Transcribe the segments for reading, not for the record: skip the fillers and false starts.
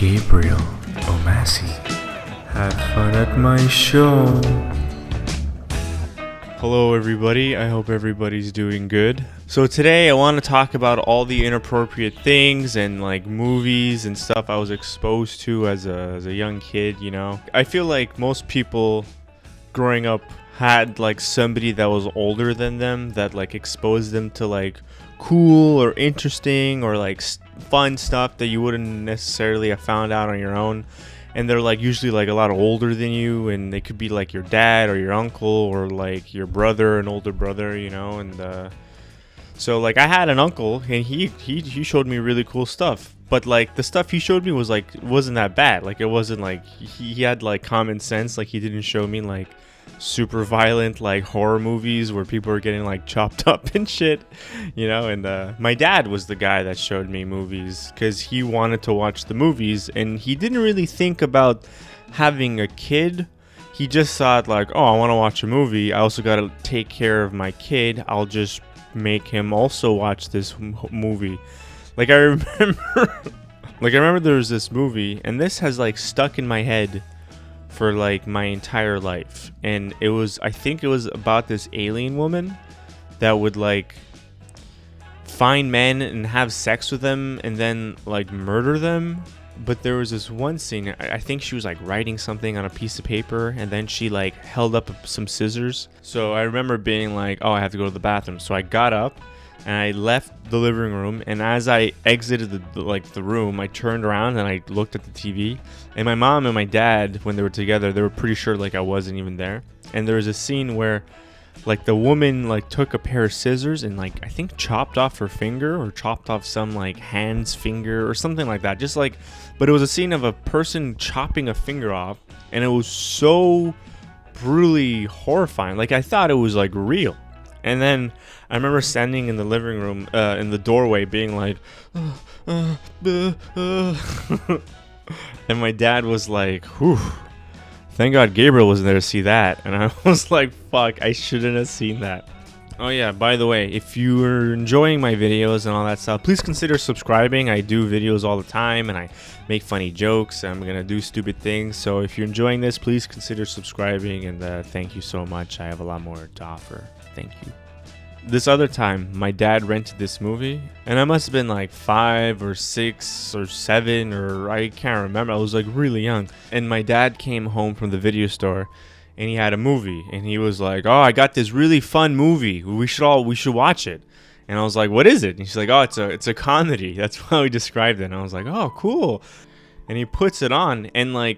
Gabriel Omassi. Have fun at my show. Hello everybody, I hope everybody's doing good. So today I want to talk about all the inappropriate things and like movies and stuff I was exposed to as a young kid, you know. I feel like most people growing up had like somebody that was older than them that like exposed them to like cool or interesting or like fun stuff that you wouldn't necessarily have found out on your own. And they're like usually like a lot older than you, and they could be like your dad or your uncle or like your brother, an older brother, you know. And so like I had an uncle, and he showed me really cool stuff, but like the stuff he showed me was like wasn't that bad. Like it wasn't like he had like common sense. Like he didn't show me like super violent like horror movies where people are getting like chopped up and shit, you know. And my dad was the guy that showed me movies because he wanted to watch the movies, and he didn't really think about having a kid. He just thought like, oh, I want to watch a movie, I also got to take care of my kid, I'll just make him also watch this movie. Like I remember there was this movie, and this has like stuck in my head for like my entire life, and I think it was about this alien woman that would like find men and have sex with them and then like murder them. But there was this one scene, I think she was like writing something on a piece of paper, and then she like held up some scissors. So I remember being like, oh, I have to go to the bathroom. So I got up and I left the living room, and as I exited the room, I turned around and I looked at the TV, and my mom and my dad, when they were together, they were pretty sure like I wasn't even there. And there was a scene where like the woman like took a pair of scissors and like I think chopped off her finger or chopped off some like hand's finger or something like that. Just like, but it was a scene of a person chopping a finger off, and it was so brutally horrifying. Like I thought it was like real. And then I remember standing in the living room, in the doorway, being like, and my dad was like, whew, thank God Gabriel wasn't there to see that. And I was like, fuck, I shouldn't have seen that. Oh yeah, by the way, if you are enjoying my videos and all that stuff, please consider subscribing. I do videos all the time, and I make funny jokes. I'm going to do stupid things. So if you're enjoying this, please consider subscribing, and thank you so much. I have a lot more to offer. Thank you. This other time, my dad rented this movie, and I must have been like 5 or 6 or 7, or I can't remember. I was like really young. And my dad came home from the video store, and he had a movie, and he was like, oh, I got this really fun movie. We should watch it. And I was like, what is it? And she's like, oh, it's a comedy. That's how he described it. And I was like, oh, cool. And he puts it on, and like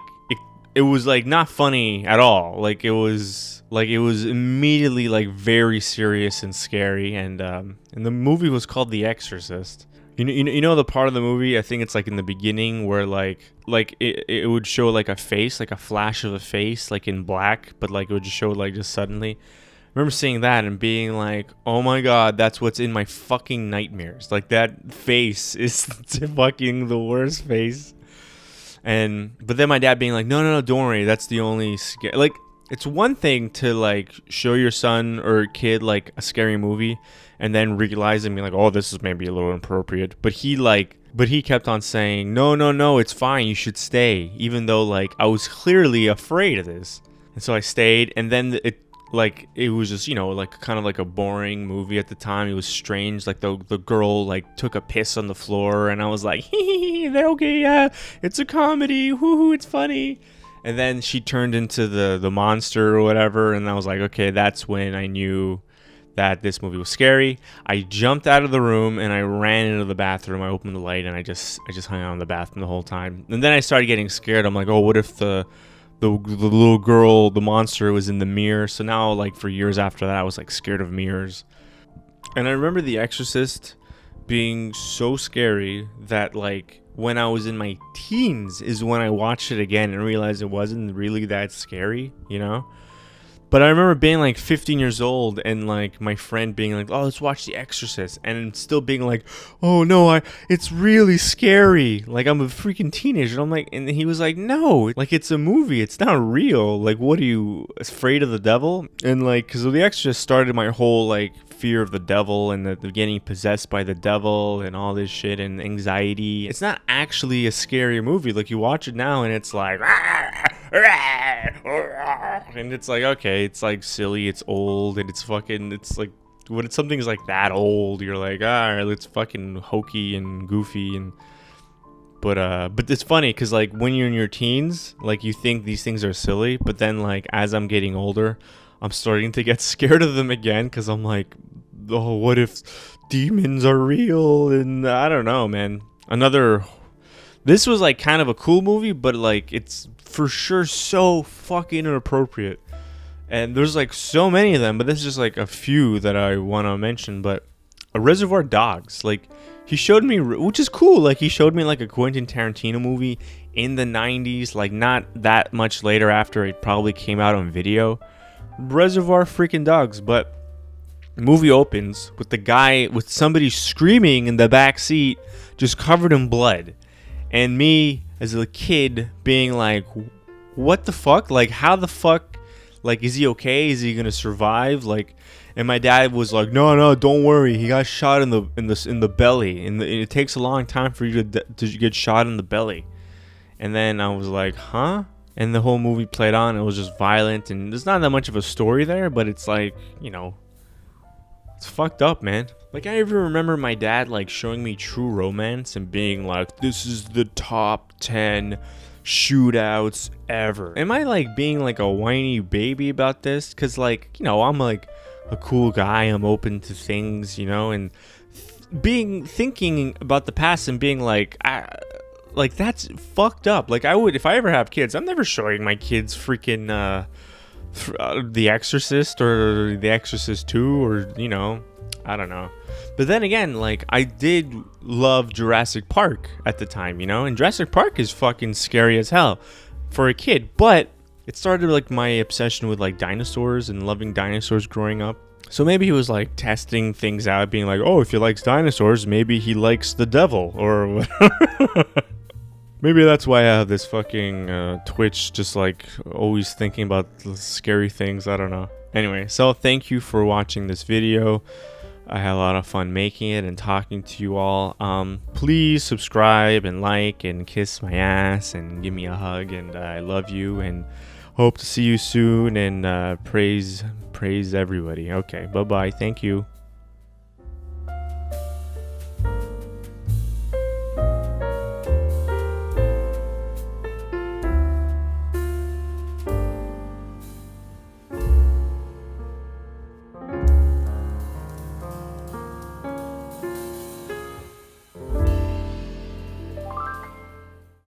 it was like not funny at all. Like it was immediately like very serious and scary. And the movie was called The Exorcist. You know the part of the movie, I think it's like in the beginning, where like it would show like a face, like a flash of a face, like in black, but like it would just show like just suddenly. I remember seeing that and being like, oh my God, that's what's in my fucking nightmares. Like that face is fucking the worst face. But then my dad being like, no, don't worry, that's the only like, it's one thing to like show your son or kid like a scary movie and then realize and be like, oh, this is maybe a little inappropriate. But he kept on saying, no, it's fine, you should stay, even though like I was clearly afraid of this. And so I stayed, and then it was just, you know, like kind of like a boring movie at the time. It was strange. Like the girl like took a piss on the floor, and I was like, they're okay, yeah, it's a comedy, woohoo, it's funny. And then she turned into the monster or whatever, and I was like, okay, that's when I knew that this movie was scary. I jumped out of the room and I ran into the bathroom. I opened the light and I just hung out in the bathroom the whole time. And then I started getting scared. I'm like, oh, what if the little girl, the monster, was in the mirror? So now, like, for years after that, I was like scared of mirrors. And I remember The Exorcist being so scary that like when I was in my teens is when I watched it again and realized it wasn't really that scary, you know. But I remember being like 15 years old and like my friend being like, "Oh, let's watch The Exorcist," and still being like, "Oh no, it's really scary." Like I'm a freaking teenager. And I'm like, and he was like, "No, like it's a movie. It's not real. Like, what are you afraid of the devil?" And like, because The Exorcist started my whole like fear of the devil and the getting possessed by the devil and all this shit and anxiety. It's not actually a scary movie. Like you watch it now and it's like. And it's like, okay, it's like silly, it's old, and it's like when something's like that old, you're like, alright, it's fucking hokey and goofy, and but it's funny because like when you're in your teens, like you think these things are silly, but then like as I'm getting older, I'm starting to get scared of them again because I'm like, oh, what if demons are real? And I don't know, man. This was like kind of a cool movie, but like it's for sure so fucking inappropriate. And there's like so many of them, but this is just like a few that I want to mention. But a Reservoir Dogs, like he showed me, which is cool. Like he showed me like a Quentin Tarantino movie in the 90s, like not that much later after it probably came out on video. Reservoir freaking Dogs, but movie opens with somebody screaming in the back seat, just covered in blood. And me as a kid being like, what the fuck? Like, how the fuck? Like, is he okay? Is he gonna survive? Like, and my dad was like, no, don't worry. He got shot in the belly. And it takes a long time for you to get shot in the belly. And then I was like, huh? And the whole movie played on. It was just violent, and there's not that much of a story there, but it's like, you know, it's fucked up, man. Like, I even remember my dad, like, showing me True Romance and being like, this is the top 10 shootouts ever. Am I, like, being, like, a whiny baby about this? Because, like, you know, I'm, like, a cool guy. I'm open to things, you know? And thinking about the past and being like, like, that's fucked up. Like, if I ever have kids, I'm never showing my kids freaking, The Exorcist or The Exorcist 2 or, you know, I don't know. But then again, like, I did love Jurassic Park at the time, you know, and Jurassic Park is fucking scary as hell for a kid, but it started like my obsession with like dinosaurs and loving dinosaurs growing up. So maybe he was like testing things out, being like, oh, if he likes dinosaurs, maybe he likes the devil or whatever. Maybe that's why I have this fucking Twitch, just like always thinking about scary things. I don't know. Anyway, so thank you for watching this video. I had a lot of fun making it and talking to you all. Please subscribe and like and kiss my ass and give me a hug, and I love you and hope to see you soon, and praise everybody. Okay, bye-bye. Thank you.